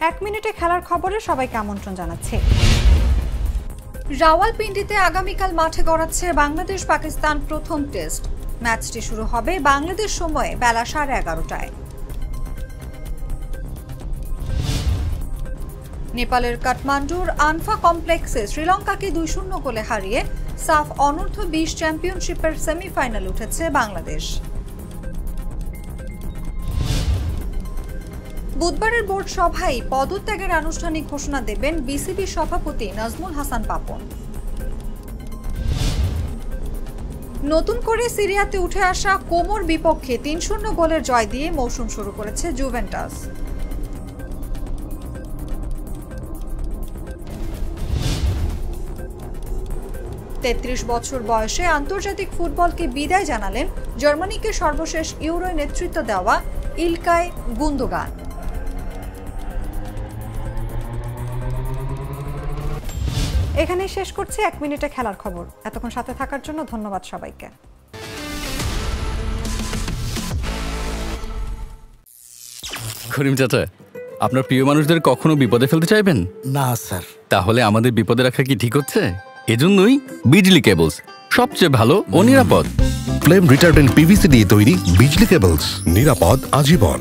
এক মিনিটে খেলার খবরে সবাইকে আমন্ত্রণ জানাচ্ছি। রাওয়ালপিন্ডিতে আগামীকাল মাঠে গড়াচ্ছে বাংলাদেশ পাকিস্তান প্রথম টেস্ট। ম্যাচটি শুরু হবে বাংলাদেশ সময়ে বেলা 11:30টায়। নেপালের কাঠমান্ডুর আনফা কমপ্লেক্সে শ্রীলঙ্কাকে 2-0 গোলে হারিয়ে সাফ অনূর্ধ্ব 20 চ্যাম্পিয়নশিপের সেমিফাইনাল উঠেছে বাংলাদেশ। বুধবারের বোর্ড সভায় পদত্যাগের আনুষ্ঠানিক ঘোষণা দেবেন বিসিবি সভাপতি নাজমুল হাসান পাপন। নতুন করে সিরিয়াতে উঠে আসা কোমোর বিপক্ষে 3-0 গোলের জয় দিয়ে মৌসুম শুরু করেছে জুভেন্টাস। তেত্রিশ বছর বয়সে আন্তর্জাতিক ফুটবলকে বিদায় জানালেন জার্মানিকে সর্বশেষ ইউরোয় নেতৃত্ব দেওয়া ইলকাই গুন্দোগান। এখানেই শেষ করছি এক মিনিটে খেলার খবর। এতক্ষণ সাথে থাকার জন্য ধন্যবাদ সবাইকে। করিম চাচা, আপনার প্রিয় মানুষদের কখনো বিপদে ফেলতে চাইবেন না স্যার। তাহলে আমাদের বিপদে রাখা কি ঠিক হচ্ছে? এজন্যই বিজলি কেবলস সবচেয়ে ভালো ও নিরাপদ। ফ্লেম রিটার্ডেন্ট পিভিসি দিয়ে তৈরি বিজলি কেবলস, নিরাপদ আজীবন।